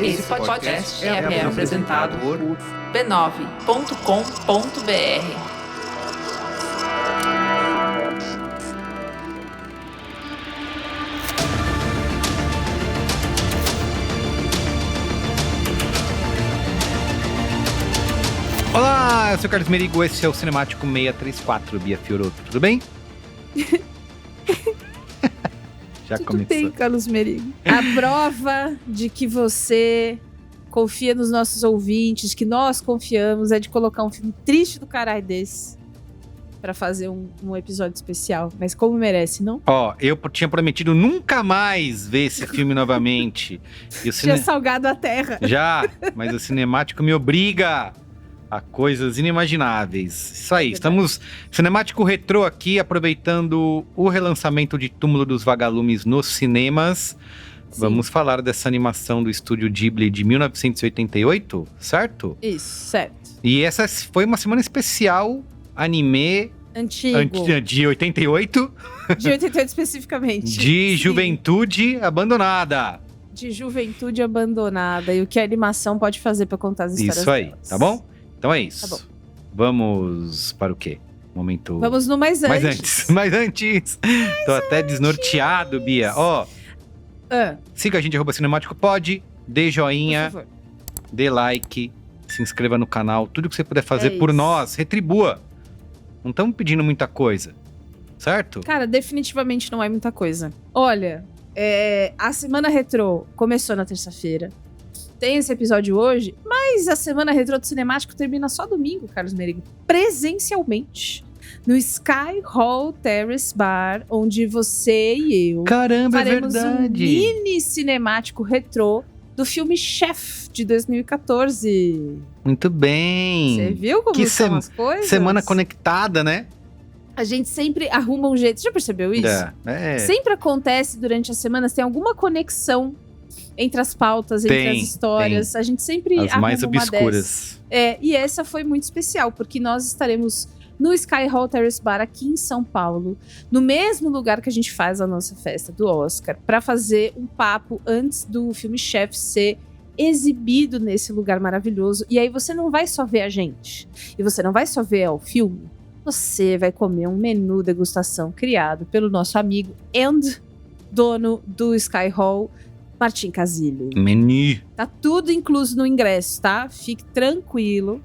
Esse podcast é apresentado por b9.com.br. Olá, eu sou o Carlos Merigo, esse é o Cinemático 634, Bia Fiorotto, tudo bem? Já Tudo começou. bem, Carlos Merigo. A prova de que você confia nos nossos ouvintes, que nós confiamos, é de colocar um filme triste do caralho desse pra fazer um episódio especial. Mas como merece, não? Ó, eu tinha prometido nunca mais ver esse filme novamente. E o Tinha salgado a terra. Já, mas o Cinemático me obriga a coisas inimagináveis. Isso aí, estamos Cinemático Retrô aqui, aproveitando o relançamento de Túmulo dos Vagalumes nos cinemas. Sim. Vamos falar dessa animação do estúdio Ghibli de 1988, certo? Isso, certo. E essa foi uma semana especial, anime Antigo. de 88, De 88 especificamente. de Sim. juventude abandonada. De juventude abandonada. E o que a animação pode fazer pra contar as histórias Isso aí, delas. tá bom? Então é isso. Tá bom. Vamos para o quê? Momento... Vamos no mais antes. Mas antes. Tô até desnorteado, Bia. Ó, siga a gente, @cinemáticopod, dê joinha, Por favor. dê like, se inscreva no canal. Tudo que você puder fazer É por isso. nós, retribua. Não estamos pedindo muita coisa, certo? Cara, definitivamente não é muita coisa. Olha, a Semana Retrô começou na terça-feira. Tem esse episódio hoje, mas a Semana Retrô do Cinemático termina só domingo, Carlos Merigo. Presencialmente. No Sky Hall Terrace Bar, onde você e eu Caramba, é faremos um verdade. mini cinemático retrô do filme Chef, de 2014. Muito bem. Você viu como Que são as coisas? Semana conectada, né? A gente sempre arruma um jeito. Você já percebeu isso? É. Sempre acontece durante as semanas, tem alguma conexão entre as pautas, entre Tem, as histórias. A gente sempre As mais arruma uma obscuras. dessas. E essa foi muito especial, porque nós estaremos no Sky Hall Terrace Bar aqui em São Paulo, no mesmo lugar que a gente faz a nossa festa do Oscar, para fazer um papo antes do filme Chef ser exibido nesse lugar maravilhoso. E aí você não vai só ver a gente, e você não vai só ver o filme, você vai comer um menu degustação criado pelo nosso amigo and dono do Sky Hall, Martin Casilli. Menu. Tá tudo incluso no ingresso, tá? Fique tranquilo.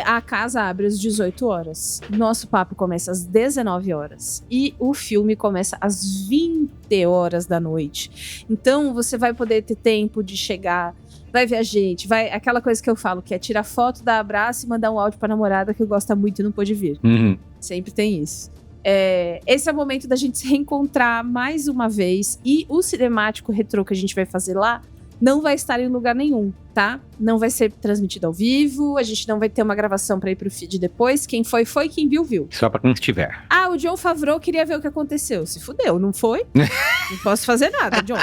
A casa abre às 18 horas. Nosso papo começa às 19 horas. E o filme começa às 20 horas da noite. Então, você vai poder ter tempo de chegar, vai ver a gente, vai... Aquela coisa que eu falo, que é tirar foto, dar abraço e mandar um áudio pra namorada que gosta muito e não pôde vir. Uhum. Sempre tem isso. Esse é o momento da gente se reencontrar mais uma vez. E o cinemático retrô que a gente vai fazer lá não vai estar em lugar nenhum, tá? Não vai ser transmitido ao vivo. A gente não vai ter uma gravação pra ir pro feed depois. Quem foi, quem viu, viu. Só pra quem estiver. Ah, o John Favreau queria ver o que aconteceu. Se fudeu, não foi? Não posso fazer nada, John.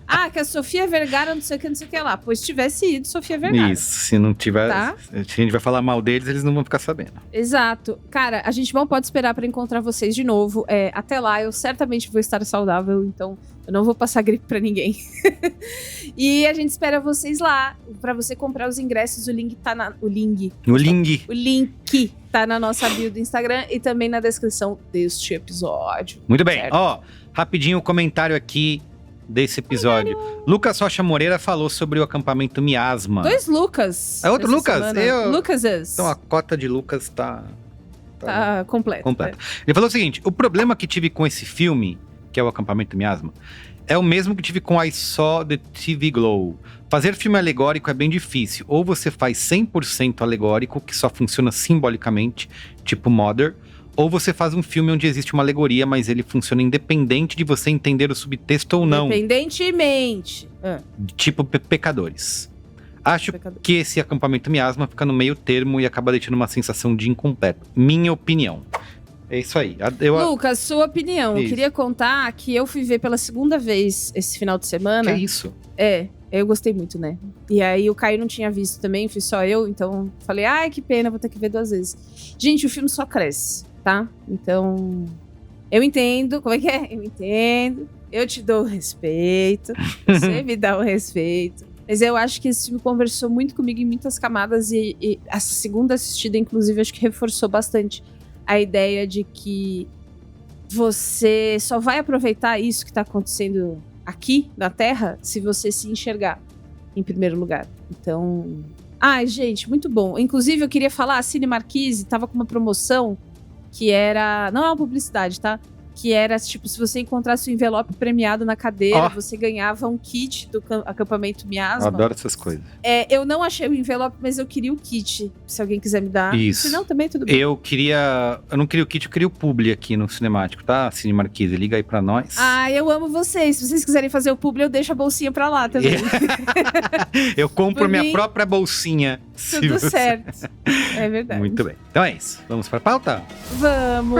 Ah, que a Sofia Vergara não sei o que lá. Pois tivesse ido Sofia Vergara. Isso, se não tiver. Tá. Se a gente vai falar mal deles, eles não vão ficar sabendo. Exato. Cara, a gente não pode esperar pra encontrar vocês de novo. Até lá, eu certamente vou estar saudável, então eu não vou passar gripe pra ninguém. E a gente espera vocês lá. Pra você comprar os ingressos, o link tá na... No link. O link tá na nossa bio do Instagram e também na descrição deste episódio. Muito bem. Certo. Ó, rapidinho o comentário aqui desse episódio. Lucas Rocha Moreira falou sobre o acampamento Miasma. 2 Lucas. É outro essa Lucas? semana. Lucases. Então a cota de Lucas tá completa. completa. Ele falou o seguinte: o problema que tive com esse filme, que é o acampamento Miasma, é o mesmo que tive com I Saw the TV Glow. Fazer filme alegórico é bem difícil. Ou você faz 100% alegórico, que só funciona simbolicamente, tipo Mother, ou você faz um filme onde existe uma alegoria, mas ele funciona independente de você entender o subtexto ou não. Independentemente. Tipo Pecadores. Acho Pecador. que esse acampamento Miasma fica no meio termo e acaba deixando uma sensação de incompleto. Minha opinião. É isso aí. Lucas, sua opinião. Eu Isso. queria contar que eu fui ver pela segunda vez esse final de semana. Que é isso? Eu gostei muito, né? E aí o Caio não tinha visto também, fui só eu, então falei, ai, que pena, vou ter que ver 2 vezes. Gente, o filme só cresce, tá? Então, eu entendo, como é que é? eu te dou o respeito, você me dá o respeito. Mas eu acho que esse filme conversou muito comigo em muitas camadas e a segunda assistida, inclusive, acho que reforçou bastante a ideia de que você só vai aproveitar isso que tá acontecendo aqui na Terra se você se enxergar em primeiro lugar. Então... Ai, gente, muito bom. Inclusive, eu queria falar, a Cine Marquise tava com uma promoção que era... Não é uma publicidade, tá? Que era, tipo, se você encontrasse o envelope premiado na cadeira, você ganhava um kit do acampamento Miasma. Eu adoro essas coisas. Eu não achei o envelope, mas eu queria o kit. Se alguém quiser me dar. Isso. Se não, também tudo bem. Eu não queria o kit, eu queria o publi aqui no Cinemático, tá? Cine Marquise, liga aí pra nós. Ah, eu amo vocês. Se vocês quiserem fazer o publi, eu deixo a bolsinha pra lá também. Eu compro Por minha mim, própria bolsinha. Tudo certo. É verdade. Muito bem. Então é isso. Vamos pra pauta? Vamos!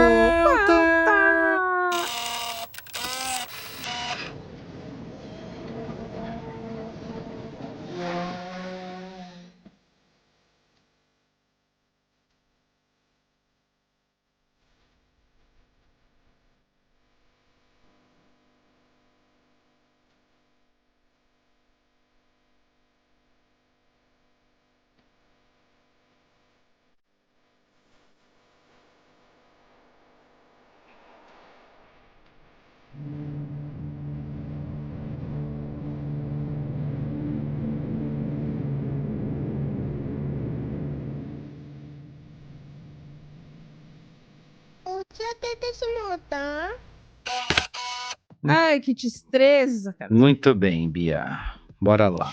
Ai, que destreza, cara. Muito bem, Bia. Bora lá.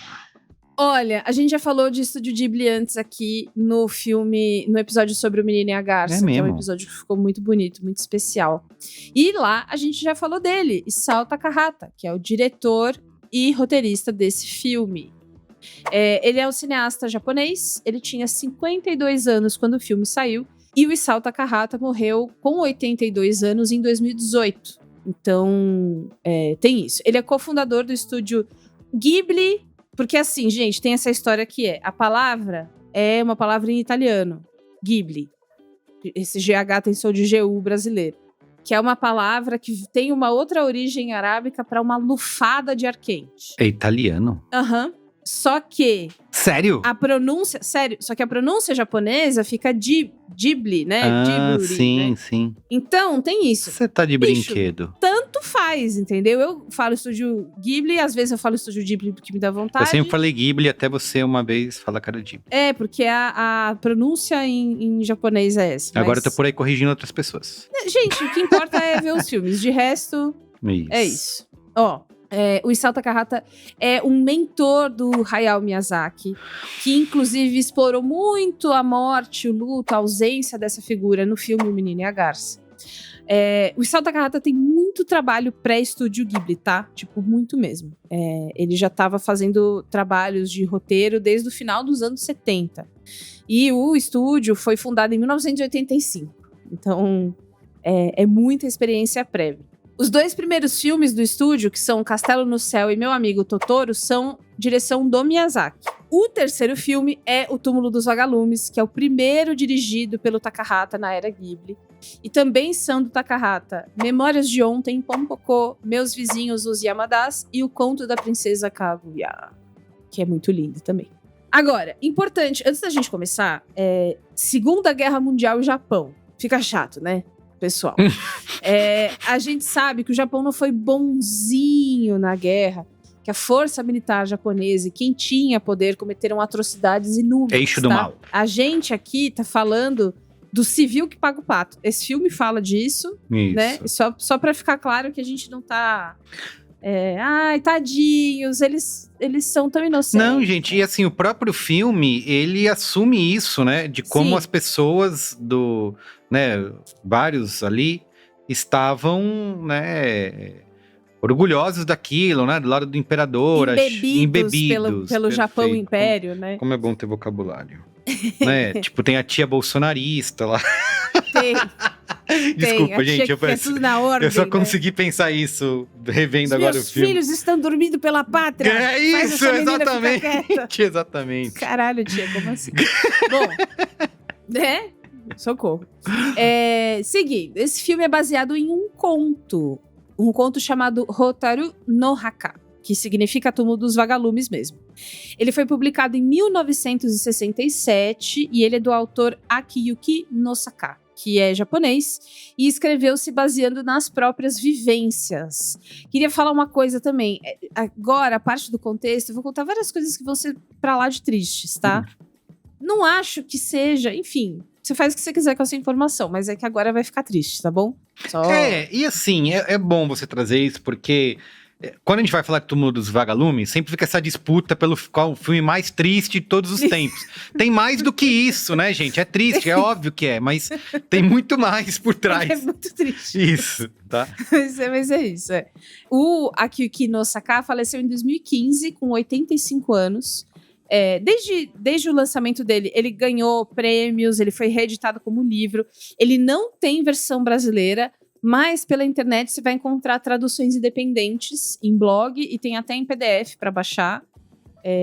Olha, a gente já falou de Estúdio Ghibli antes aqui no filme, no episódio sobre o Menino e a Garça, É que é um mesmo? episódio que ficou muito bonito, muito especial. E lá a gente já falou dele, Isao Takahata, que é o diretor e roteirista desse filme. Ele é um cineasta japonês, ele tinha 52 anos quando o filme saiu, e o Isao Takahata morreu com 82 anos em 2018. Então, tem isso. Ele é cofundador do estúdio Ghibli, porque assim, gente, tem essa história que a palavra é uma palavra em italiano, Ghibli. Esse GH tem som de GU brasileiro. Que é uma palavra que tem uma outra origem arábica para uma lufada de ar quente. É italiano? Aham. Só que Sério? a pronúncia... Sério, só que a pronúncia japonesa fica Ghibli, né? Ghibli, sim, né? sim. Então, tem isso. Você tá de Bicho. brinquedo. Tanto faz, entendeu? Eu falo estúdio Ghibli, às vezes eu falo estúdio Ghibli porque me dá vontade. Eu sempre falei Ghibli, até você uma vez falar cara de Ghibli. Porque a pronúncia em japonês é essa. Agora eu mas... tô por aí corrigindo outras pessoas. Gente, o que importa é ver os filmes. De resto, é isso. Ó, o Isao Takahata é um mentor do Hayao Miyazaki, que inclusive explorou muito a morte, o luto, a ausência dessa figura no filme O Menino e a Garça. O Isao Takahata tem muito trabalho pré-estúdio Ghibli, tá? Tipo, muito mesmo. Ele já estava fazendo trabalhos de roteiro desde o final dos anos 70. E o estúdio foi fundado em 1985. Então, é muita experiência prévia. Os dois primeiros filmes do estúdio, que são Castelo no Céu e Meu Amigo Totoro, são direção do Miyazaki. O terceiro filme é O Túmulo dos Vagalumes, que é o primeiro dirigido pelo Takahata na era Ghibli. E também são do Takahata Memórias de Ontem, Pompoko, Meus Vizinhos, os Yamadas e O Conto da Princesa Kaguya, que é muito lindo também. Agora, importante, antes da gente começar, Segunda Guerra Mundial e Japão. Fica chato, né, pessoal? A gente sabe que o Japão não foi bonzinho na guerra, que a força militar japonesa e quem tinha poder cometeram atrocidades inúmeras. Eixo do mal. A gente aqui tá falando do civil que paga o pato. Esse filme fala disso, Isso. né? Só pra ficar claro que a gente não tá... ai, tadinhos, eles são tão inocentes. Não, gente, e assim, o próprio filme, ele assume isso, né? De como Sim. as pessoas vários ali, estavam, né, orgulhosos daquilo, né? Do lado do imperador. Embebidos pelo Japão Perfeito. Império, né? Como é bom ter vocabulário. Né? Tipo, tem a tia bolsonarista lá. Tem. Desculpa, a gente, tia que quer tudo na ordem, eu só né? consegui pensar isso revendo agora o Meus filme. filhos estão dormindo pela pátria. É Faz isso, essa menina ficar quieta. exatamente. Exatamente. Caralho, tia, como assim? Bom, né? Socorro. Seguindo, esse filme é baseado em um conto. um conto chamado Hotaru no Haka, que significa túmulo dos vagalumes mesmo. Ele foi publicado em 1967 e ele é do autor Akiyuki Nosaka, que é japonês, e escreveu se baseando nas próprias vivências. Queria falar uma coisa também. Agora, a parte do contexto, eu vou contar várias coisas que vão ser pra lá de tristes, tá? Não acho que seja, enfim, você faz o que você quiser com essa informação, mas é que agora vai ficar triste, tá bom? E assim, é bom você trazer isso, porque quando a gente vai falar de Túmulo dos Vagalumes, sempre fica essa disputa pelo qual o filme mais triste de todos os tempos. Tem mais do que isso, né, gente? É triste, é óbvio que é, mas tem muito mais por trás. É muito triste. Isso, tá? Mas é isso, O Akiyuki Nosaka faleceu em 2015, com 85 anos. Desde o lançamento dele, ele ganhou prêmios, ele foi reeditado como livro. Ele não tem versão brasileira, mas pela internet você vai encontrar traduções independentes em blog e tem até em PDF para baixar,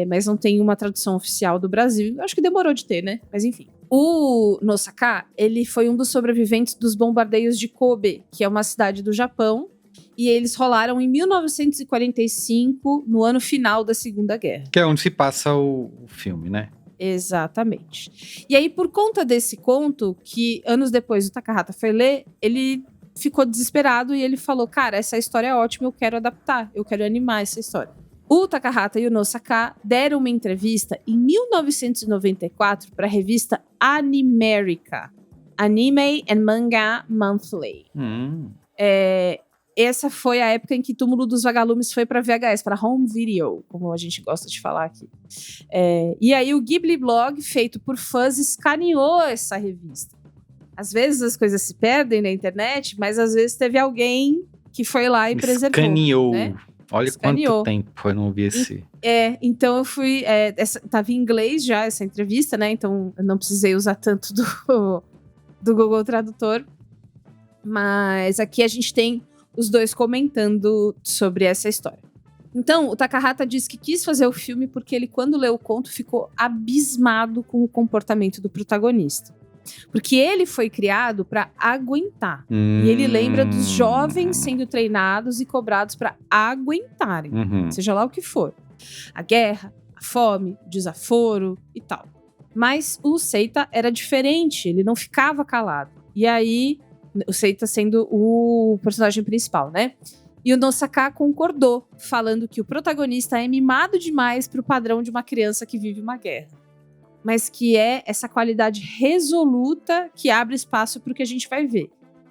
mas não tem uma tradução oficial do Brasil. Acho que demorou de ter, né? Mas enfim. O Nosaka, ele foi um dos sobreviventes dos bombardeios de Kobe, que é uma cidade do Japão, e eles rolaram em 1945, no ano final da Segunda Guerra. Que é onde se passa o filme, né? Exatamente. E aí, por conta desse conto, que anos depois o Takahata foi ler, ele ficou desesperado e ele falou, cara, essa história é ótima, eu quero adaptar, eu quero animar essa história. O Takahata e o Nosaka deram uma entrevista em 1994 para a revista Animerica, Anime and Manga Monthly. Essa foi a época em que Túmulo dos Vagalumes foi para VHS, para home video, como a gente gosta de falar aqui. E aí o Ghibli Blog, feito por fãs, escaneou essa revista. Às vezes as coisas se perdem na internet, mas às vezes teve alguém que foi lá e preservou. Escaneou. Né? Olha quanto tempo foi não ouvir esse... Então eu fui... Tava em inglês já essa entrevista, né? Então eu não precisei usar tanto do Google Tradutor. Mas aqui a gente tem os dois comentando sobre essa história. Então, o Takahata disse que quis fazer o filme porque ele, quando leu o conto, ficou abismado com o comportamento do protagonista. Porque ele foi criado para aguentar. E ele lembra dos jovens sendo treinados e cobrados para aguentarem. Seja lá o que for. A guerra, a fome, o desaforo e tal. Mas o Seita era diferente. Ele não ficava calado. E aí, o Seita sendo o personagem principal, né? E o Nosaka concordou, falando que o protagonista é mimado demais pro padrão de uma criança que vive uma guerra. Mas que é essa qualidade resoluta que abre espaço pro que a gente vai ver.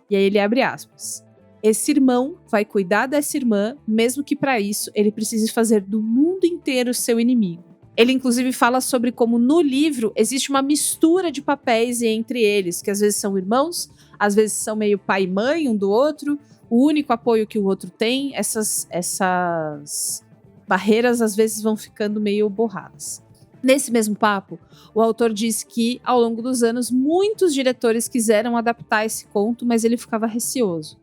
E aí ele abre aspas. Esse irmão vai cuidar dessa irmã, mesmo que para isso ele precise fazer do mundo inteiro seu inimigo. Ele inclusive fala sobre como no livro existe uma mistura de papéis entre eles, que às vezes são irmãos, às vezes são meio pai e mãe um do outro, o único apoio que o outro tem, essas barreiras às vezes vão ficando meio borradas. Nesse mesmo papo, o autor diz que, ao longo dos anos, muitos diretores quiseram adaptar esse conto, mas ele ficava receoso.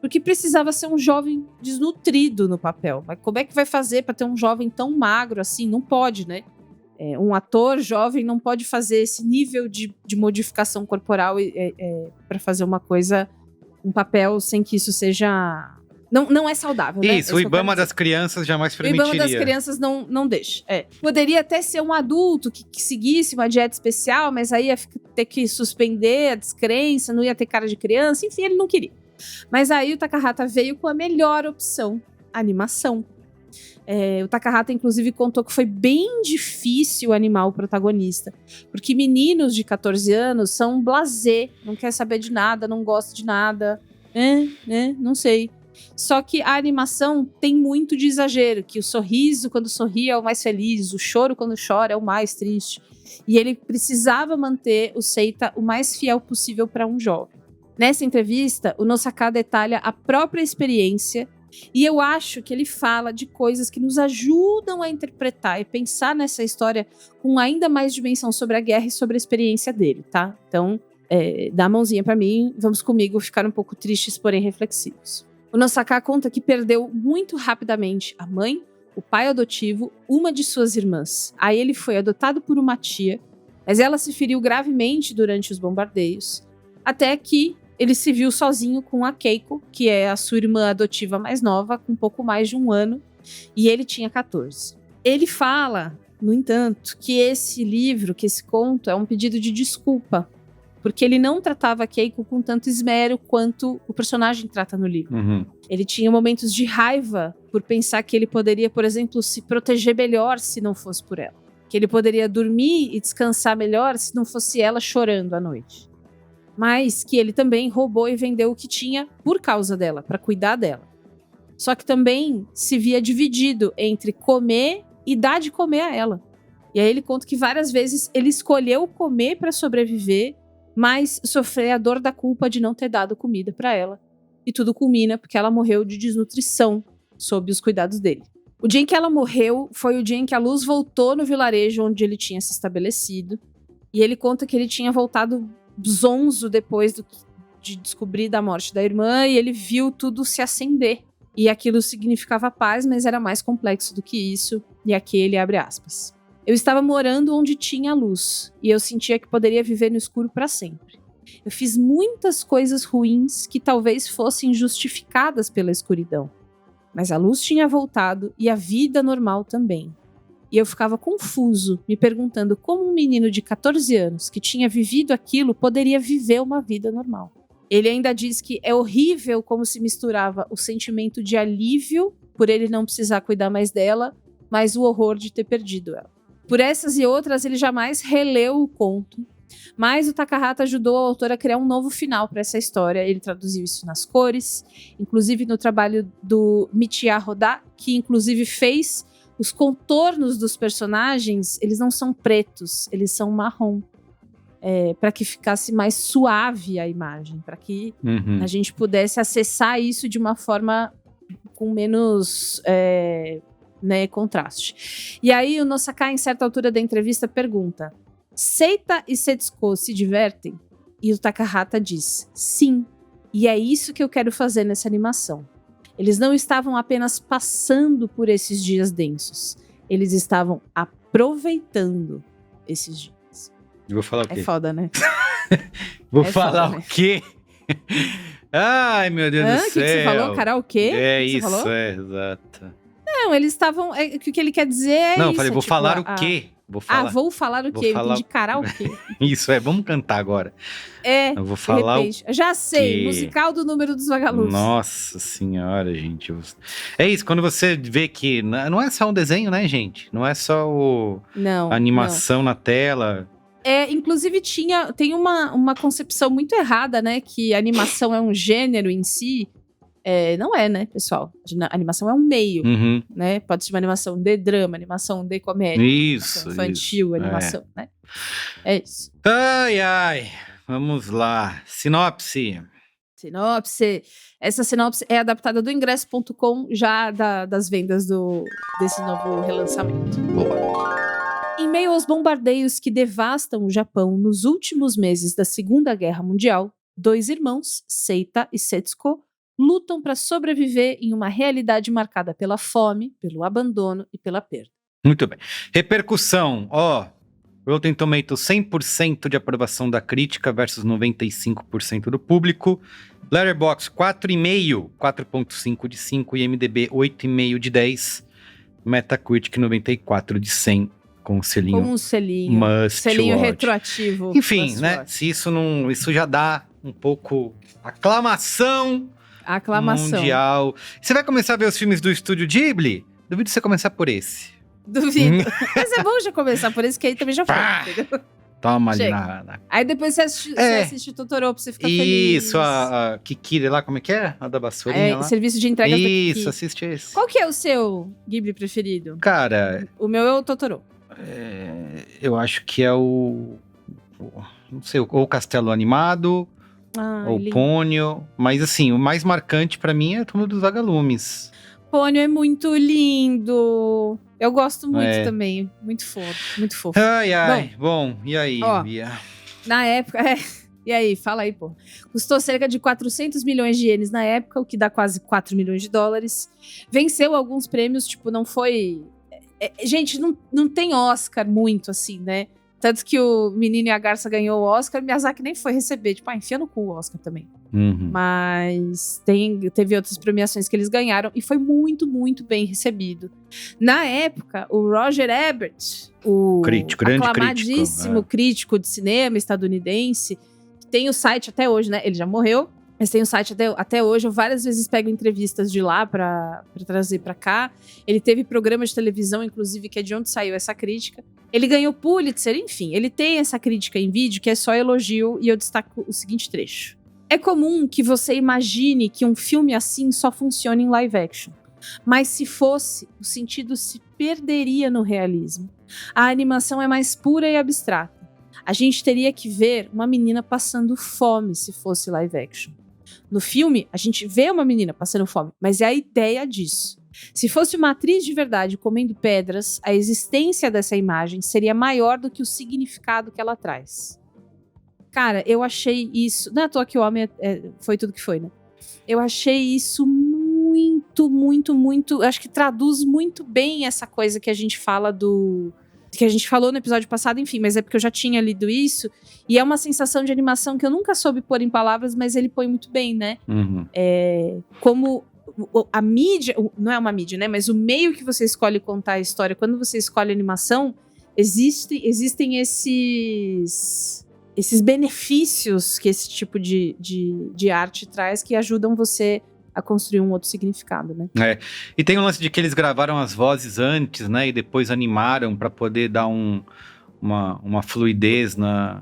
Porque precisava ser um jovem desnutrido no papel. Mas como é que vai fazer para ter um jovem tão magro assim? Não pode, né? Um ator jovem não pode fazer esse nível de modificação corporal para fazer uma coisa, um papel sem que isso seja... Não é saudável, né? Isso, o Ibama das crianças jamais permitiria. O Ibama das crianças não deixa. Poderia até ser um adulto que seguisse uma dieta especial, mas aí ia ter que suspender a descrença, não ia ter cara de criança, enfim, ele não queria. Mas aí o Takahata veio com a melhor opção, a animação. O Takahata, inclusive, contou que foi bem difícil animar o protagonista, porque meninos de 14 anos são blasé, não quer saber de nada, não gosta de nada, não sei. Só que a animação tem muito de exagero, que o sorriso quando sorri é o mais feliz, o choro quando chora é o mais triste. E ele precisava manter o Seita o mais fiel possível para um jovem. Nessa entrevista, o Nosaka detalha a própria experiência e eu acho que ele fala de coisas que nos ajudam a interpretar e pensar nessa história com ainda mais dimensão sobre a guerra e sobre a experiência dele, tá? Então, dá a mãozinha para mim, vamos comigo ficar um pouco tristes, porém reflexivos. O Nosaka conta que perdeu muito rapidamente a mãe, o pai adotivo, uma de suas irmãs. Aí ele foi adotado por uma tia, mas ela se feriu gravemente durante os bombardeios, até que ele se viu sozinho com a Keiko, que é a sua irmã adotiva mais nova, com um pouco mais de 1 ano, e ele tinha 14. Ele fala, no entanto, que esse livro, que esse conto, é um pedido de desculpa, porque ele não tratava a Keiko com tanto esmero quanto o personagem trata no livro. Uhum. Ele tinha momentos de raiva por pensar que ele poderia, por exemplo, se proteger melhor se não fosse por ela. Que ele poderia dormir e descansar melhor se não fosse ela chorando à noite. Mas que ele também roubou e vendeu o que tinha por causa dela, para cuidar dela. Só que também se via dividido entre comer e dar de comer a ela. E aí ele conta que várias vezes ele escolheu comer para sobreviver, mas sofrer a dor da culpa de não ter dado comida para ela. E tudo culmina porque ela morreu de desnutrição sob os cuidados dele. O dia em que ela morreu foi o dia em que a luz voltou no vilarejo onde ele tinha se estabelecido. E ele conta que ele tinha voltado zonzo depois de descobrir da morte da irmã, e ele viu tudo se acender. E aquilo significava paz, mas era mais complexo do que isso. E aqui ele abre aspas. Eu estava morando onde tinha luz, e eu sentia que poderia viver no escuro para sempre. Eu fiz muitas coisas ruins que talvez fossem justificadas pela escuridão. Mas a luz tinha voltado e a vida normal também. E eu ficava confuso, me perguntando como um menino de 14 anos que tinha vivido aquilo poderia viver uma vida normal. Ele ainda diz que é horrível como se misturava o sentimento de alívio por ele não precisar cuidar mais dela, mas o horror de ter perdido ela. Por essas e outras, ele jamais releu o conto, mas o Takahata ajudou o autor a criar um novo final para essa história. Ele traduziu isso nas cores, inclusive no trabalho do Michiya Hoda, que inclusive fez os contornos dos personagens, eles não são pretos, eles são marrom. Para que ficasse mais suave a imagem, para que a gente pudesse acessar isso de uma forma com menos contraste. E aí o Nosaka, em certa altura da entrevista, pergunta: Seita e Setsuko se divertem? E o Takahata diz: sim, e é isso que eu quero fazer nessa animação. Eles não estavam apenas passando por esses dias densos, eles estavam aproveitando esses dias. Eu vou falar o quê? É foda, né? Vou falar foda, o quê? Ai, meu Deus do céu. O que você falou? Karaokê? É isso, isso, exato. Não, eles estavam... o que ele quer dizer é não, isso. eu falei, vou falar o quê? Vou falar o quê? Eu entendi karaokê. Isso, vamos cantar agora. Eu vou falar de repente. Já sei, quê? Musical do Número dos Vagalumes. Nossa senhora, gente. É isso, quando você vê que não é só um desenho, né, gente? Não é só a animação na tela. Inclusive tem uma concepção muito errada, né? Que a animação é um gênero em si. Não é, né, pessoal? A animação é um meio, né? Pode ser uma animação de drama, animação de comédia, isso, animação infantil, animação, né? É isso. Ai, vamos lá. Sinopse. Essa sinopse é adaptada do ingresso.com, já das vendas desse novo relançamento. Boa. Em meio aos bombardeios que devastam o Japão nos últimos meses da Segunda Guerra Mundial, 2 irmãos, Seita e Setsuko, lutam para sobreviver em uma realidade marcada pela fome, pelo abandono e pela perda. Muito bem. Repercussão, Rotten Tomatoes 100% de aprovação da crítica versus 95% do público. Letterboxd 4,5, 4,5 de 5 e MDB 8,5 de 10. Metacritic 94 de 100 com um selinho. Com um selinho. Selinho retroativo. Enfim, né? Se isso já dá um pouco aclamação mundial. Você vai começar a ver os filmes do Estúdio Ghibli? Duvido você começar por esse. Duvido. Mas é bom já começar por esse, que aí também já foi, entendeu? Toma ali na... Aí depois você assiste o Totoro pra você ficar feliz. Isso, a Kikiri lá, como é que é? A da vassourinha lá. Serviço de entrega da Kikiri. Isso, assiste esse. Qual que é o seu Ghibli preferido? Cara... O meu é o Totoro. Eu acho que é não sei, ou o Castelo Animado... ou Pônio, mas assim, o mais marcante pra mim é o Túmulo dos Vagalumes. Pônio é muito lindo. Eu gosto muito também. Muito fofo, muito fofo. Bom, e aí, Bia? Na época, e aí, fala aí, pô. Custou cerca de 400 milhões de ienes na época, o que dá quase 4 milhões de dólares. Venceu alguns prêmios, não foi... gente, não tem Oscar muito assim, né? Tanto que o Menino e a Garça ganhou o Oscar, Miyazaki nem foi receber. Tipo, enfia no cu o Oscar também. Uhum. Mas teve outras premiações que eles ganharam e foi muito, muito bem recebido. Na época, o Roger Ebert, o grande aclamadíssimo crítico de cinema estadunidense, que tem o site até hoje, né? Ele já morreu, mas tem o site até hoje. Eu várias vezes pego entrevistas de lá pra trazer pra cá. Ele teve programa de televisão, inclusive, que é de onde saiu essa crítica. Ele ganhou Pulitzer, enfim. Ele tem essa crítica em vídeo que é só elogio e eu destaco o seguinte trecho. É comum que você imagine que um filme assim só funcione em live action. Mas se fosse, o sentido se perderia no realismo. A animação é mais pura e abstrata. A gente teria que ver uma menina passando fome se fosse live action. No filme, a gente vê uma menina passando fome, mas é a ideia disso. Se fosse uma atriz de verdade comendo pedras, a existência dessa imagem seria maior do que o significado que ela traz. Cara, eu achei isso... Não é à toa que o homem foi tudo que foi, né? Eu achei isso muito, muito, muito... Acho que traduz muito bem essa coisa que a gente fala que a gente falou no episódio passado, enfim, mas é porque eu já tinha lido isso. E é uma sensação de animação que eu nunca soube pôr em palavras, mas ele põe muito bem, né? Uhum. Como a mídia... Não é uma mídia, né? Mas o meio que você escolhe contar a história, quando você escolhe animação, existem esses benefícios que esse tipo de arte traz que ajudam você a construir um outro significado, né? E tem o lance de que eles gravaram as vozes antes, né? E depois animaram para poder dar uma fluidez nas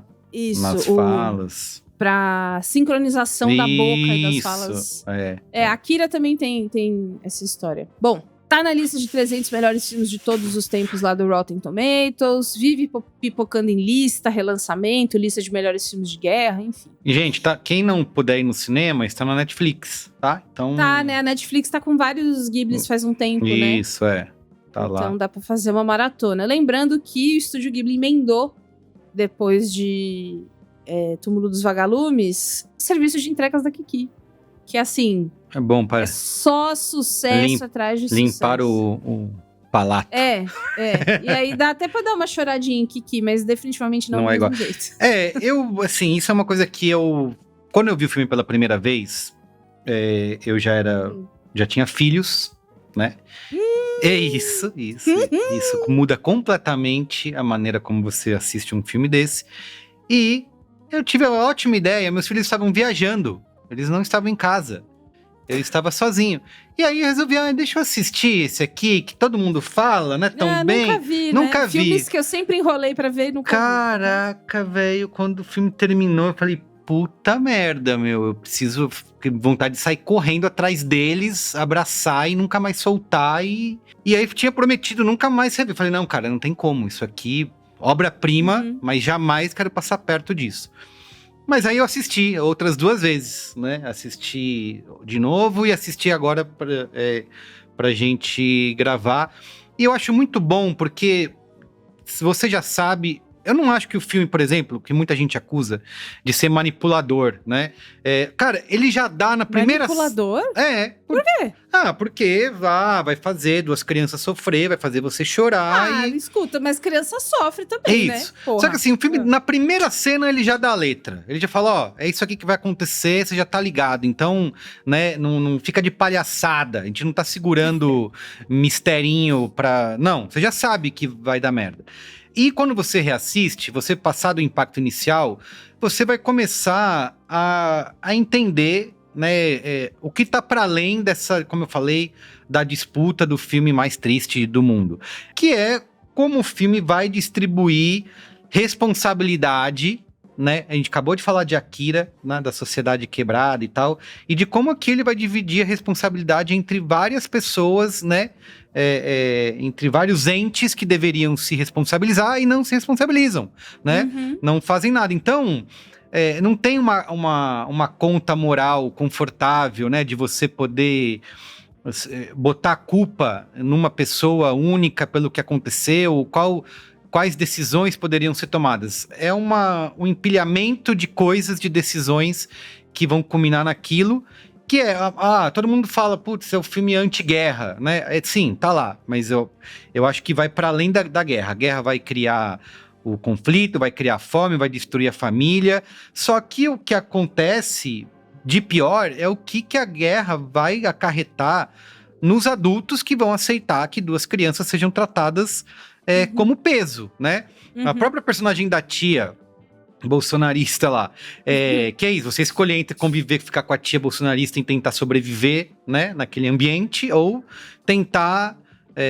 falas. Pra sincronização da boca e das falas. A Akira também tem essa história. Bom, tá na lista de 300 melhores filmes de todos os tempos lá do Rotten Tomatoes. Vive pipocando em lista, relançamento, lista de melhores filmes de guerra, enfim. E, gente, quem não puder ir no cinema, está na Netflix, tá? Então... Tá, né? A Netflix tá com vários Ghiblis faz um tempo, né? Isso, tá lá. Então dá pra fazer uma maratona. Lembrando que o Estúdio Ghibli emendou, depois de Túmulo dos Vagalumes, serviço de entregas da Kiki. Que, assim... É bom para... É só sucesso atrás de sucesso. Limpar o palato. E aí dá até pra dar uma choradinha em Kiki, mas definitivamente não é igual. Jeito. Assim, isso é uma coisa que quando eu vi o filme pela primeira vez, eu já tinha filhos, né? Isso muda completamente a maneira como você assiste um filme desse. E eu tive uma ótima ideia, meus filhos estavam viajando, eles não estavam em casa. Eu estava sozinho. E aí eu resolvi, deixa eu assistir esse aqui, que todo mundo fala, né? Tão bem. Nunca vi. Filmes que eu sempre enrolei pra ver e nunca vi. Caraca, velho, quando o filme terminou, eu falei, puta merda, meu. Eu preciso, vontade de sair correndo atrás deles, abraçar e nunca mais soltar. E aí eu tinha prometido nunca mais rever. Eu falei, não, cara, não tem como. Isso aqui, obra-prima, mas jamais quero passar perto disso. Mas aí eu assisti outras 2 vezes, né? Assisti de novo e assisti agora pra gente gravar. E eu acho muito bom, porque se você já sabe... Eu não acho que o filme, por exemplo, que muita gente acusa de ser manipulador, né? Cara, ele já dá na primeira... Manipulador? Por quê? Porque vai fazer 2 crianças sofrer, vai fazer você chorar escuta, mas criança sofre também, né? Só que assim, o filme, na primeira cena, ele já dá a letra. Ele já fala, é isso aqui que vai acontecer, você já tá ligado. Então, né, não fica de palhaçada. A gente não tá segurando misterinho pra... Não, você já sabe que vai dar merda. E quando você reassiste, você passar do impacto inicial, você vai começar a entender, né, o que tá para além dessa, como eu falei, da disputa do filme mais triste do mundo. Que é como o filme vai distribuir responsabilidade, né? A gente acabou de falar de Akira, né, da sociedade quebrada e tal, e de como aqui ele vai dividir a responsabilidade entre várias pessoas, né? Entre vários entes que deveriam se responsabilizar e não se responsabilizam, né? Não fazem nada. Então, não tem uma conta moral confortável, né? De você poder botar a culpa numa pessoa única pelo que aconteceu, quais decisões poderiam ser tomadas. É um empilhamento de coisas, de decisões que vão culminar naquilo, que todo mundo fala, putz, é o filme anti-guerra, né? Sim, tá lá, mas eu acho que vai para além da guerra. A guerra vai criar o conflito, vai criar fome, vai destruir a família. Só que o que acontece de pior é o que a guerra vai acarretar nos adultos que vão aceitar que 2 crianças sejam tratadas como peso, né? A própria personagem da tia bolsonarista lá, que é isso, você escolher entre conviver, ficar com a tia bolsonarista e tentar sobreviver, né, naquele ambiente, ou tentar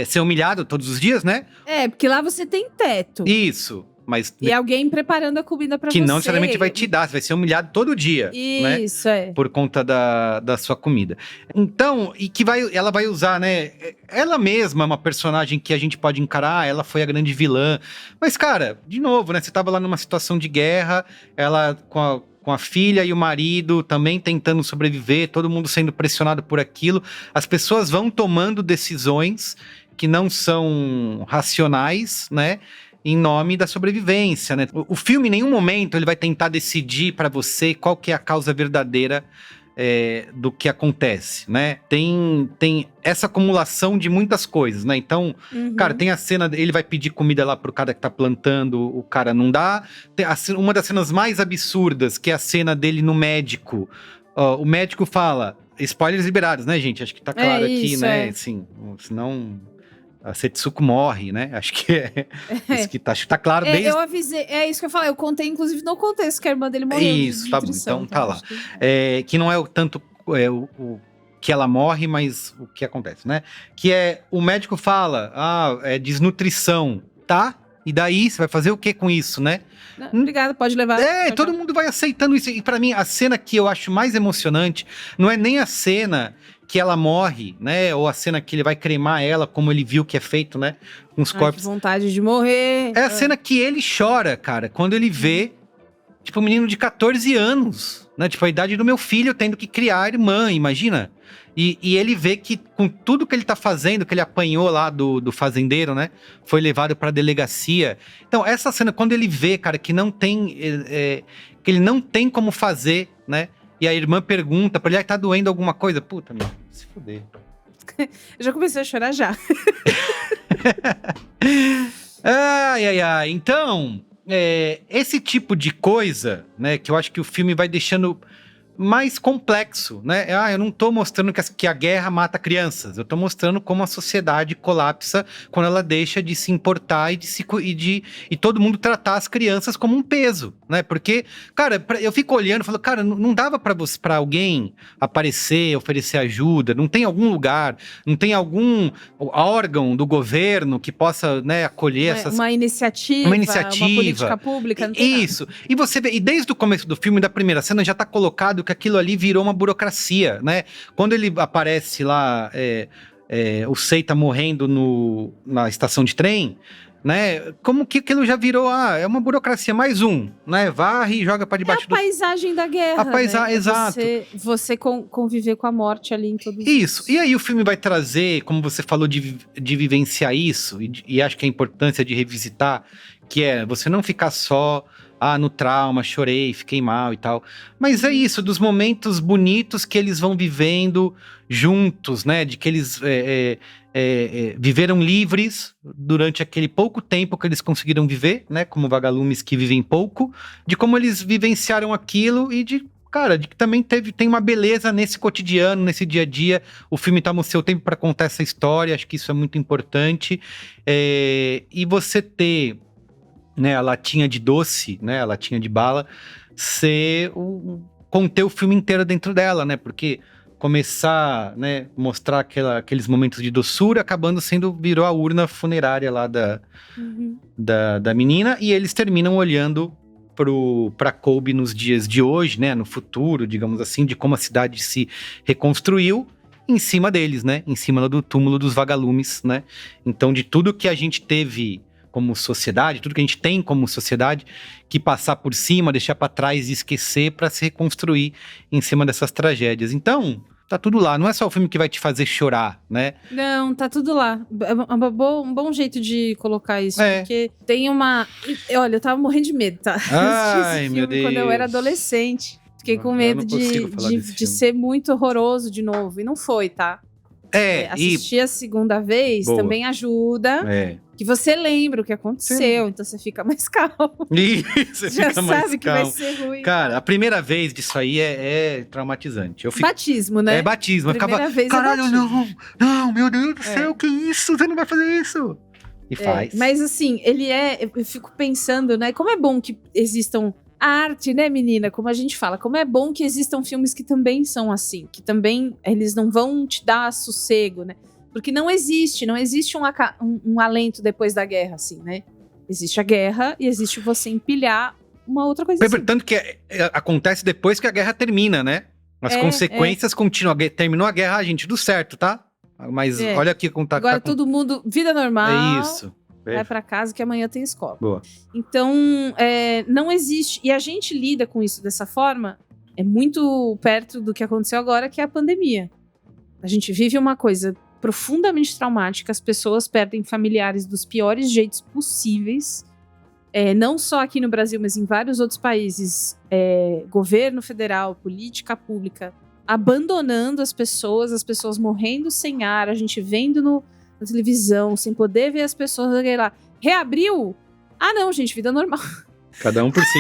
ser humilhado todos os dias, né? Porque lá você tem teto. Isso, mas E alguém preparando a comida pra você. que não necessariamente vai te dar, você vai ser humilhado todo dia, né? Isso, Por conta da sua comida. Então, e que ela vai usar, né? Ela mesma é uma personagem que a gente pode encarar, ela foi a grande vilã. Mas, cara, de novo, né? Você tava lá numa situação de guerra, ela com a filha e o marido também tentando sobreviver, todo mundo sendo pressionado por aquilo. As pessoas vão tomando decisões que não são racionais, né? Em nome da sobrevivência, né? O filme, em nenhum momento, ele vai tentar decidir pra você qual que é a causa verdadeira do que acontece, né? Tem essa acumulação de muitas coisas, né? Então, cara, tem a cena, ele vai pedir comida lá pro cara que tá plantando, o cara não dá. Tem uma das cenas mais absurdas, que é a cena dele no médico. O médico fala, spoilers liberados, né, gente? Acho que tá claro aqui, né? Assim, senão a Setsuko morre, né? Acho que acho que tá claro desde... Eu avisei, isso que eu falei, eu contei inclusive no contexto que a irmã dele morreu. Isso, tá bom, então tá lá. Que não é tanto o que ela morre, mas o que acontece, né? Que o médico fala, é desnutrição, tá? E daí, você vai fazer o que com isso, né? Obrigada, pode levar. Todo mundo vai aceitando isso. E pra mim, a cena que eu acho mais emocionante não é nem a cena que ela morre, né? Ou a cena que ele vai cremar ela, como ele viu que é feito, né? Com os corpos. Que vontade de morrer. É a cena que ele chora, cara, quando ele vê, tipo, um menino de 14 anos, né? Tipo, a idade do meu filho tendo que criar a irmã, imagina? E ele vê que com tudo que ele tá fazendo, que ele apanhou lá do fazendeiro, né? Foi levado pra delegacia. Então, essa cena, quando ele vê, cara, que não tem... que ele não tem como fazer, né? E a irmã pergunta pra ele, tá doendo alguma coisa? Puta, meu, se fuder. Eu já comecei a chorar já. Ai. Então, esse tipo de coisa, né? Que eu acho que o filme vai deixando mais complexo, né? Eu não tô mostrando que a guerra mata crianças. Eu tô mostrando como a sociedade colapsa quando ela deixa de se importar e todo mundo tratar as crianças como um peso, né? Porque, cara, eu fico olhando e falo, cara, não dava pra alguém aparecer, oferecer ajuda? Não tem algum lugar, não tem algum órgão do governo que possa, né, acolher essas... Uma iniciativa, uma política pública. Não tem Isso. Nada. E você vê, e desde o começo do filme, da primeira cena, já tá colocado que aquilo ali virou uma burocracia, né? Quando ele aparece lá, o Sei tá morrendo na estação de trem, né? Como que aquilo já virou, é uma burocracia, mais né? Varre e joga pra debaixo do... É a paisagem da guerra, né? Exato. Você conviver com a morte ali em todos isso. E aí o filme vai trazer, como você falou, de vivenciar isso, e acho que a importância de revisitar, que você não ficar só... no trauma, chorei, fiquei mal e tal. Mas é isso, dos momentos bonitos que eles vão vivendo juntos, né? De que eles viveram livres durante aquele pouco tempo que eles conseguiram viver, né? Como vagalumes que vivem pouco. De como eles vivenciaram aquilo e de que também tem uma beleza nesse cotidiano, nesse dia a dia. O filme toma o seu tempo para contar essa história, acho que isso é muito importante. E você ter... né, a latinha de doce, né, a latinha de bala, conter o filme inteiro dentro dela, né, porque começar, né, mostrar aqueles momentos de doçura, virou a urna funerária lá da menina, e eles terminam olhando pra Kobe nos dias de hoje, né, no futuro, digamos assim, de como a cidade se reconstruiu, em cima deles, né, em cima do túmulo dos vagalumes, né, então de tudo que a gente teve como sociedade, tudo que a gente tem como sociedade, que passar por cima, deixar pra trás e esquecer pra se reconstruir em cima dessas tragédias. Então, tá tudo lá. Não é só o filme que vai te fazer chorar, né? Não, tá tudo lá. É um bom jeito de colocar isso, porque tem uma... Olha, eu tava morrendo de medo, tá? Ai, meu Deus. Quando eu era adolescente. Fiquei com medo de ser muito horroroso de novo. E não foi, tá? Assistir a segunda vez Boa. também ajuda. Que você lembra o que aconteceu, então você fica mais calmo. Isso, você Já fica mais sabe que calmo. vai ser ruim. Cara, a primeira vez disso aí é traumatizante. Eu fico... Batismo, né? É batismo. Eu Primeira ficava, vez é caralho, batismo. não, meu Deus do céu, que isso? Você não vai fazer isso. E faz. Mas assim, eu fico pensando, né? Como é bom que existam a arte, né, menina? Como a gente fala, como é bom que existam filmes que também são assim, que também eles não vão te dar sossego, né? Porque não existe um alento depois da guerra, assim, né? Existe a guerra e existe você empilhar uma outra coisa assim. Tanto que acontece depois que a guerra termina, né? As consequências continuam. Terminou a guerra, gente, tudo certo, tá? Mas olha aqui como tá. Agora todo mundo, vida normal. É isso. Vai pra casa que amanhã tem escola. Boa. Então, não existe. E a gente lida com isso dessa forma, é muito perto do que aconteceu agora, que é a pandemia. A gente vive uma coisa profundamente traumática, as pessoas perdem familiares dos piores jeitos possíveis. Não só aqui no Brasil, mas em vários outros países. Governo federal, política pública, abandonando as pessoas morrendo sem ar, a gente vendo na televisão, sem poder ver as pessoas lá. Reabriu? Ah, não, gente, vida normal. Cada um por si.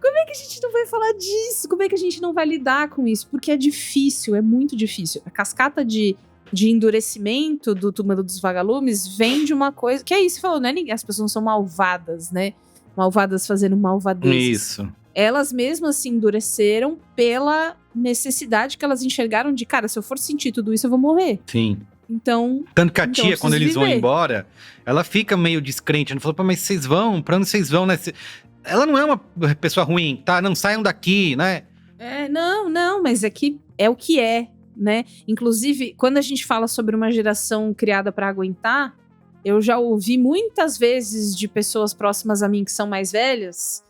Como é que a gente não vai falar disso? Como é que a gente não vai lidar com isso? Porque é difícil, é muito difícil. A cascata de endurecimento do Túmulo dos Vagalumes vem de uma coisa... Que é isso que você falou, né? As pessoas não são malvadas, né? Malvadas fazendo malvadezes. Isso. Elas mesmas se endureceram pela necessidade que elas enxergaram de, cara, se eu for sentir tudo isso, eu vou morrer. Sim. Então... Tanto que a tia, quando eles vão viver. embora, ela fica meio descrente. Ela falou, pô, mas vocês vão? Pra onde vocês vão, né? Ela não é uma pessoa ruim, tá? Não saiam daqui, né? Não, mas é que é o que é, né? Inclusive, quando a gente fala sobre uma geração criada pra aguentar, eu já ouvi muitas vezes de pessoas próximas a mim que são mais velhas,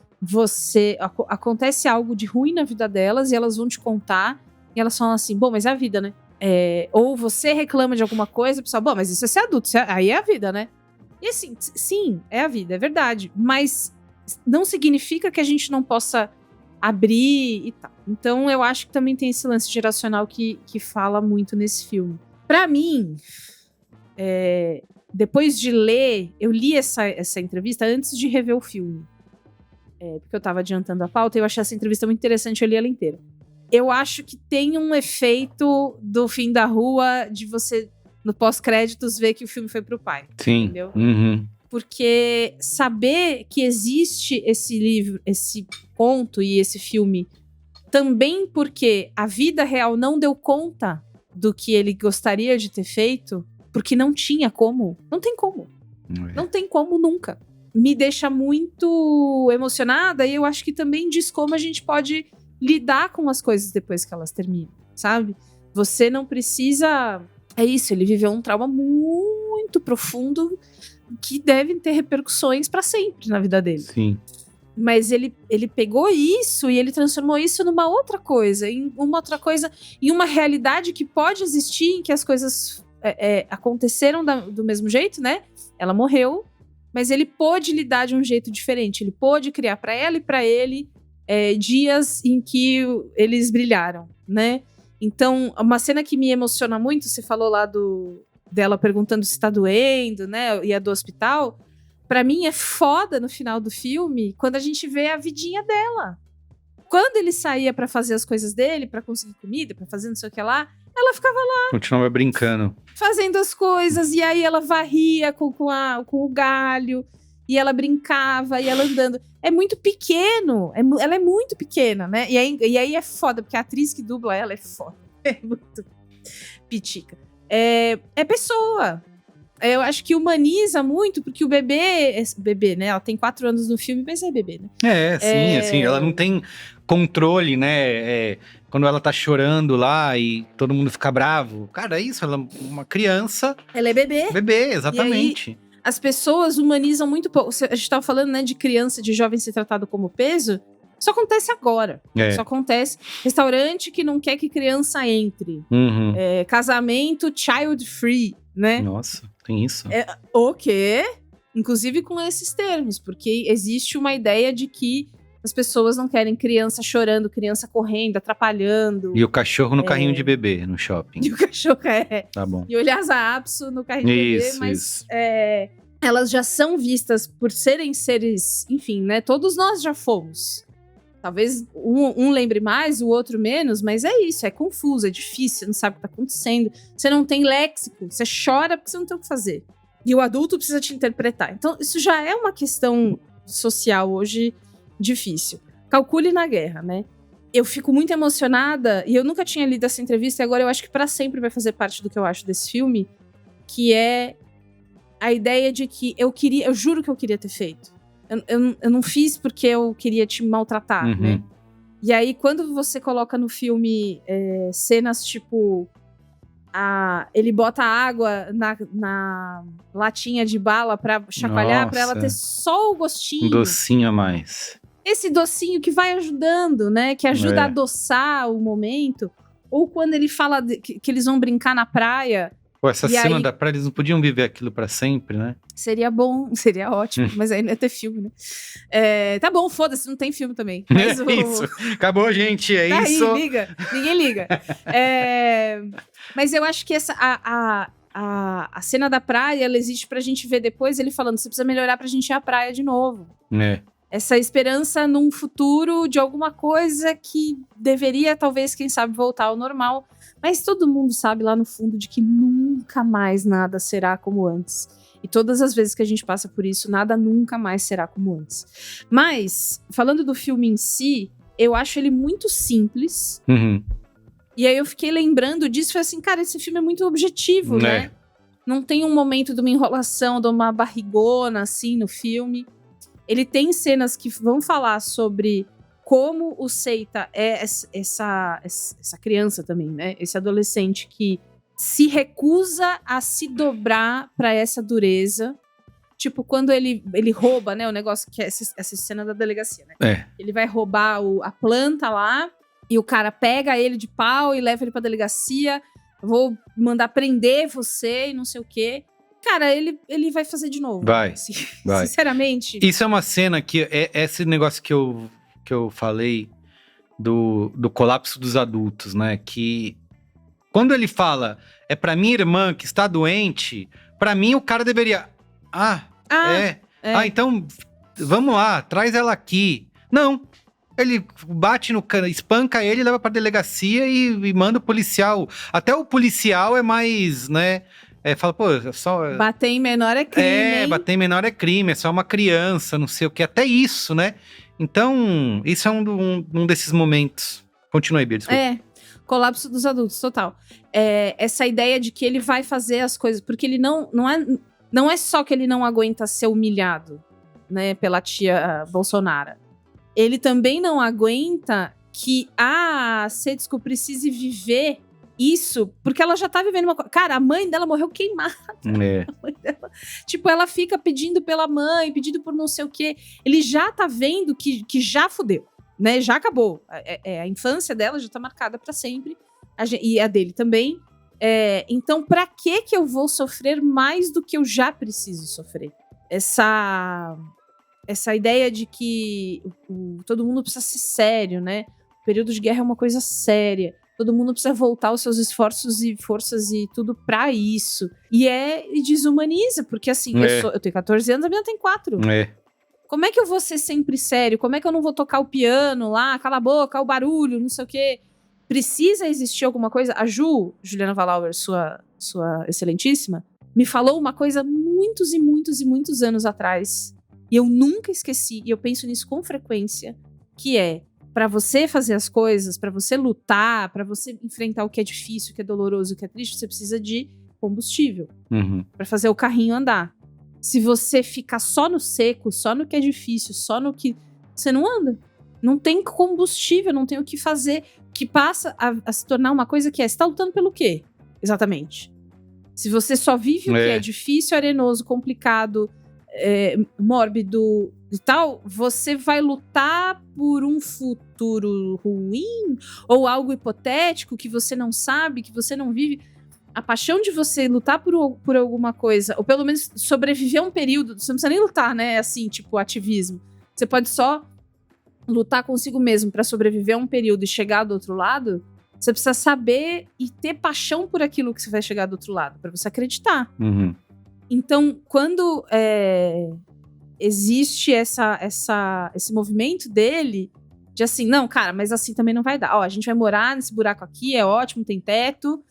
acontece algo de ruim na vida delas e elas vão te contar e elas falam assim, bom, mas é a vida, né? Ou você reclama de alguma coisa, o pessoal, bom, mas isso é ser adulto, aí é a vida, né? E assim, sim, é a vida, é verdade, mas não significa que a gente não possa abrir e tal. Então eu acho que também tem esse lance geracional que fala muito nesse filme. Pra mim, depois de ler, eu li essa entrevista antes de rever o filme. Porque eu tava adiantando a pauta e eu achei essa entrevista muito interessante, eu li ela inteira. Eu acho que tem um efeito do fim da rua de você, no pós-créditos, ver que o filme foi pro pai. Sim. Entendeu? Uhum. Porque saber que existe esse livro, esse conto e esse filme, também porque a vida real não deu conta do que ele gostaria de ter feito, porque não tinha como. Não tem como. Não tem como nunca. Me deixa muito emocionada e eu acho que também diz como a gente pode lidar com as coisas depois que elas terminam, sabe? Você não precisa... É isso, ele viveu um trauma muito profundo que deve ter repercussões pra sempre na vida dele. Sim. Mas ele pegou isso e ele transformou isso numa outra coisa, em uma realidade que pode existir, em que as coisas aconteceram do mesmo jeito, né? Ela morreu, mas ele pôde lidar de um jeito diferente. Ele pôde criar pra ela e pra ele dias em que eles brilharam, né? Então, uma cena que me emociona muito, você falou lá dela perguntando se tá doendo, né? E a do hospital. Pra mim é foda no final do filme quando a gente vê a vidinha dela. Quando ele saía pra fazer as coisas dele, pra conseguir comida, pra fazer não sei o que lá, ela ficava lá. Continuava brincando. Fazendo as coisas, e aí ela varria com o galho, e ela brincava, e ela andando. É muito pequeno, ela é muito pequena, né? E aí é foda, porque a atriz que dubla ela é foda. É muito pitica. É pessoa. Eu acho que humaniza muito, porque o bebê, né? Ela tem 4 anos no filme, mas é bebê, né? Sim, assim, ela não tem controle, né? Quando ela tá chorando lá e todo mundo fica bravo. Cara, é isso, ela é uma criança. Ela é bebê. Bebê, exatamente. E aí, as pessoas humanizam muito pouco. A gente tava falando, né, de criança, de jovem ser tratado como peso. Isso acontece agora. Isso acontece. Restaurante que não quer que criança entre. Uhum. Casamento child free, né? Nossa, tem isso? O quê? Inclusive com esses termos, porque existe uma ideia de que As pessoas não querem criança chorando, criança correndo, atrapalhando. E o cachorro no carrinho de bebê no shopping. E o cachorro Tá bom. E o Lhasa Apso no carrinho de bebê, mas elas já são vistas por serem seres, enfim, né? Todos nós já fomos. Talvez um lembre mais, o outro menos, mas é isso, é confuso, é difícil, você não sabe o que tá acontecendo. Você não tem léxico, você chora porque você não tem o que fazer. E o adulto precisa te interpretar. Então, isso já é uma questão social hoje difícil. Calcule na guerra, né? Eu fico muito emocionada, e eu nunca tinha lido essa entrevista, e agora eu acho que pra sempre vai fazer parte do que eu acho desse filme, que é a ideia de que eu juro que eu queria ter feito. Eu não fiz porque eu queria te maltratar, né? E aí, quando você coloca no filme cenas tipo... ele bota água na latinha de bala pra chacoalhar, pra ela ter só o gostinho. Um docinho a mais. Esse docinho que vai ajudando, né? Que ajuda a adoçar o momento. Ou quando ele fala que eles vão brincar na praia... Pô, essa cena da praia, eles não podiam viver aquilo pra sempre, né? Seria bom, seria ótimo, mas aí não ia ter filme, né? Tá bom, foda-se, não tem filme também. Mas Isso, acabou, gente, é tá isso. Aí, liga, ninguém liga. Mas eu acho que a cena da praia, ela existe pra gente ver depois ele falando, você precisa melhorar pra gente ir à praia de novo. Essa esperança num futuro de alguma coisa que deveria, talvez, quem sabe, voltar ao normal. Mas todo mundo sabe lá no fundo de que nunca mais nada será como antes. E todas as vezes que a gente passa por isso, nada nunca mais será como antes. Mas, falando do filme em si, eu acho ele muito simples. E aí eu fiquei lembrando disso e falei assim, cara, esse filme é muito objetivo, né? Não tem um momento de uma enrolação, de uma barrigona, assim, no filme. Ele tem cenas que vão falar sobre... como o Seita é essa criança também, né? Esse adolescente que se recusa a se dobrar pra essa dureza. Tipo, quando ele rouba, né? O negócio que é essa cena da delegacia, né? Ele vai roubar a planta lá e o cara pega ele de pau e leva ele pra delegacia. Vou mandar prender você e não sei o quê. Cara, ele vai fazer de novo. Vai. Sinceramente. Isso é uma cena que... esse negócio que eu falei do colapso dos adultos, né? Que quando ele fala, é pra minha irmã que está doente, pra mim o cara deveria... então vamos lá, traz ela aqui. Não, ele bate no cara, espanca ele, leva pra delegacia e manda o policial. Até o policial é mais, né... fala, pô, só... Bater em menor é crime, bater em menor é crime, é só uma criança, não sei o que. Até isso, né? Então, isso é um desses momentos. Continua aí, Bia, desculpa. Colapso dos adultos, total. Essa ideia de que ele vai fazer as coisas, porque ele não é só que ele não aguenta ser humilhado, né, pela tia Bolsonaro. Ele também não aguenta que a Setsuko precise viver isso, porque ela já tá vivendo uma coisa. Cara, a mãe dela morreu queimada. A mãe dela, tipo, ela fica pedindo pela mãe, pedindo por não sei o quê. Ele já tá vendo que já fudeu, né? Já acabou. A infância dela já tá marcada pra sempre. E a dele também. Então, pra que eu vou sofrer mais do que eu já preciso sofrer? Essa ideia de que todo mundo precisa ser sério, né? O período de guerra é uma coisa séria. Todo mundo precisa voltar os seus esforços e forças e tudo pra isso. E desumaniza, porque assim, eu tenho 14 anos, a minha tem 4. Como é que eu vou ser sempre sério? Como é que eu não vou tocar o piano lá, cala a boca, o barulho, não sei o quê? Precisa existir alguma coisa? A Juliana Valauer, sua excelentíssima, me falou uma coisa muitos e muitos e muitos anos atrás. E eu nunca esqueci, e eu penso nisso com frequência, que é... Pra você fazer as coisas, pra você lutar, pra você enfrentar o que é difícil, o que é doloroso, o que é triste, você precisa de combustível. Pra fazer o carrinho andar. Se você ficar só no seco, só no que é difícil, só no que... Você não anda. Não tem combustível, não tem o que fazer. Que passa a se tornar uma coisa que você tá lutando pelo quê? Exatamente. Se você só vive o que é difícil, arenoso, complicado, mórbido e tal, você vai lutar por um futuro ruim ou algo hipotético que você não sabe, que você não vive. A paixão de você lutar por alguma coisa, ou pelo menos sobreviver a um período, você não precisa nem lutar, né? Assim, tipo, ativismo. Você pode só lutar consigo mesmo pra sobreviver a um período e chegar do outro lado, você precisa saber e ter paixão por aquilo que você vai chegar do outro lado, pra você acreditar. Uhum. Então, quando existe esse movimento dele, de assim, não, cara, mas assim também não vai dar. Ó, a gente vai morar nesse buraco aqui, é ótimo, tem teto,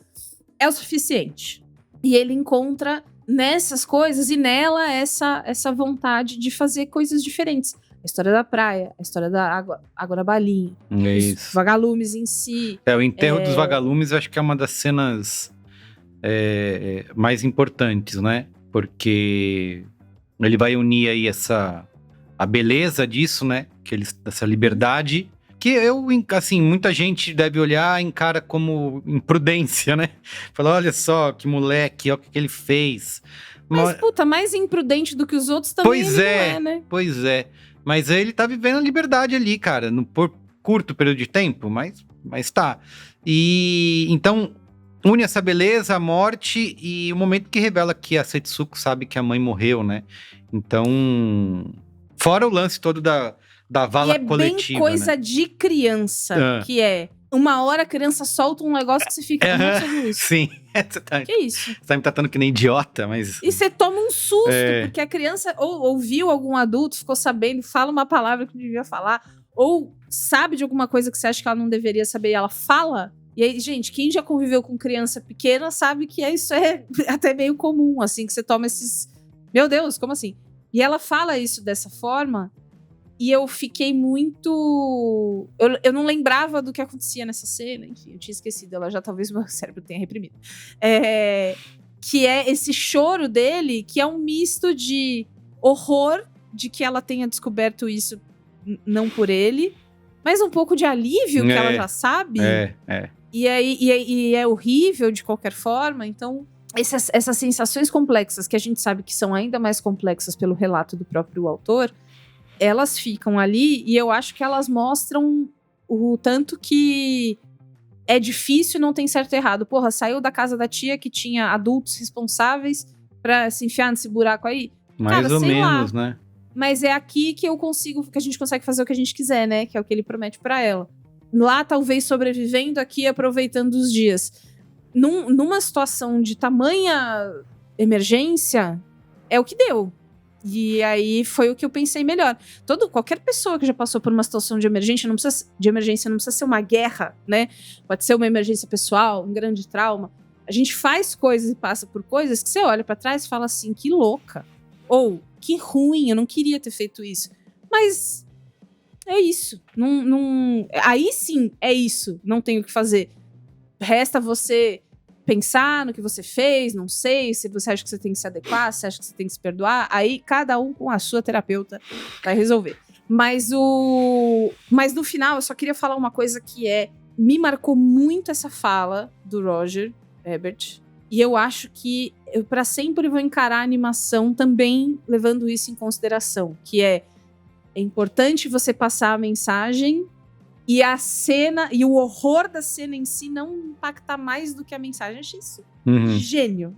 é o suficiente. E ele encontra nessas coisas e nela essa vontade de fazer coisas diferentes. A história da praia, a história da água na balinha, É os isso. vagalumes em si. O enterro dos vagalumes eu acho que é uma das cenas mais importantes, né? Porque ele vai unir aí a beleza disso, né? Essa liberdade, que assim, muita gente deve olhar e encara como imprudência, né? Fala, olha só, que moleque, olha o que ele fez. Mas, puta, mais imprudente do que os outros também Pois ele é, não é, né? Pois é. Mas ele tá vivendo a liberdade ali, cara, por curto período de tempo, mas tá. E então une essa beleza, a morte e o momento que revela que a Setsuko sabe que a mãe morreu, né? Então, fora o lance todo da vala coletiva, bem coisa né? de criança, que é uma hora a criança solta um negócio que você fica, como é que você viu isso? Sim. Que isso? Você tá me tratando que nem idiota, mas... E você toma um susto, porque a criança ou ouviu algum adulto, ficou sabendo, fala uma palavra que não devia falar, ou sabe de alguma coisa que você acha que ela não deveria saber e ela fala. E aí, gente, quem já conviveu com criança pequena sabe que isso é até meio comum, assim, que você toma esses... Meu Deus, como assim? E ela fala isso dessa forma, e eu fiquei muito... Eu não lembrava do que acontecia nessa cena, enfim, eu tinha esquecido, ela já talvez o meu cérebro tenha reprimido. Que é esse choro dele, que é um misto de horror de que ela tenha descoberto isso, não por ele, mas um pouco de alívio que ela já sabe. E é horrível de qualquer forma, então... Essas sensações complexas, que a gente sabe que são ainda mais complexas pelo relato do próprio autor, elas ficam ali e eu acho que elas mostram o tanto que é difícil e não tem certo e errado. Porra, saiu da casa da tia que tinha adultos responsáveis pra se enfiar nesse buraco aí? Mais ou menos, né? Mas é aqui que a gente consegue fazer o que a gente quiser, né? Que é o que ele promete pra ela. Lá, talvez sobrevivendo, aqui aproveitando os dias. Numa situação de tamanha emergência, é o que deu. E aí foi o que eu pensei melhor. Qualquer pessoa que já passou por uma situação de emergência não precisa ser uma guerra, né? Pode ser uma emergência pessoal, um grande trauma. A gente faz coisas e passa por coisas que você olha pra trás e fala assim, que louca. Ou, que ruim, eu não queria ter feito isso. Mas é isso. Aí sim, é isso. Não tem o que fazer. Resta você pensar no que você fez, não sei, se você acha que você tem que se adequar, se acha que você tem que se perdoar, aí cada um com a sua terapeuta vai resolver. Mas no final, eu só queria falar uma coisa que me marcou muito essa fala do Roger Ebert, e eu acho que eu para sempre vou encarar a animação também levando isso em consideração, que é importante você passar a mensagem e a cena, e o horror da cena em si não impacta mais do que a mensagem. Eu achei isso gênio.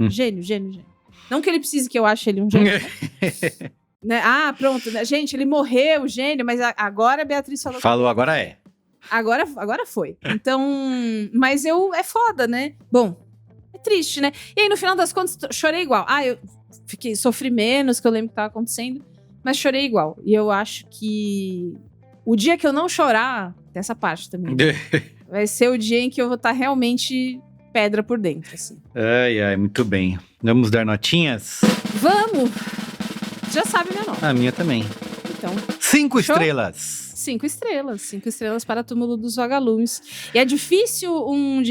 Não que ele precise que eu ache ele um gênio. Né? Ah, pronto. Né? Gente, ele morreu, gênio, mas agora a Beatriz falou... Falou, agora é. Agora foi. Então, mas é foda, né? Bom, é triste, né? E aí, no final das contas, chorei igual. Eu sofri menos, que eu lembro que tava acontecendo, mas chorei igual. E eu acho que o dia que eu não chorar, tem essa parte também. Vai ser o dia em que eu vou estar realmente pedra por dentro, assim. Ai, muito bem. Vamos dar notinhas? Vamos! Já sabe minha nota. A minha também. Então. 5 estrelas. 5 estrelas. 5 estrelas para Túmulo dos Vagalumes. E é difícil um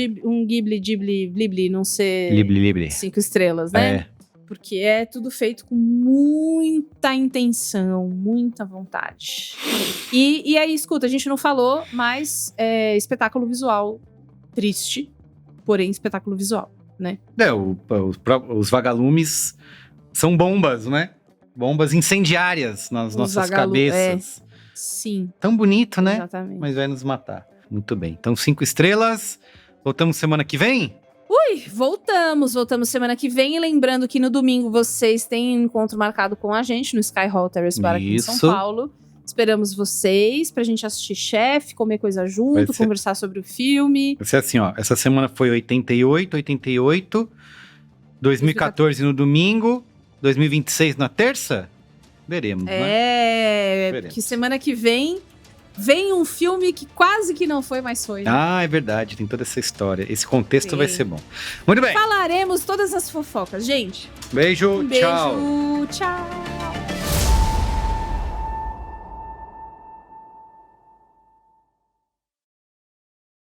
Ghibli não ser... Libli. 5 estrelas, né? Porque é tudo feito com muita intenção, muita vontade. E aí, escuta, a gente não falou, mas espetáculo visual triste, porém espetáculo visual, né? Os vagalumes são bombas, né? Bombas incendiárias nas nossas cabeças. Sim. Tão bonito, né? Exatamente. Mas vai nos matar. Muito bem. Então, 5 estrelas. Voltamos semana que vem? Voltamos semana que vem. E lembrando que no domingo vocês têm um encontro marcado com a gente no Sky Hall Terrace Bar aqui em São Paulo. Esperamos vocês pra gente assistir Chef, comer coisa Vai junto, ser. conversar sobre o filme. Vai ser assim, ó. Essa semana foi 88, 2014 no domingo, 2026 na terça? Veremos, né? Veremos. Que semana que vem um filme que quase que não foi, mas foi. Ah, é verdade, tem toda essa história. Esse contexto Sim. vai ser bom. Muito bem. Falaremos todas as fofocas, gente. Beijo, Um beijo, tchau. tchau.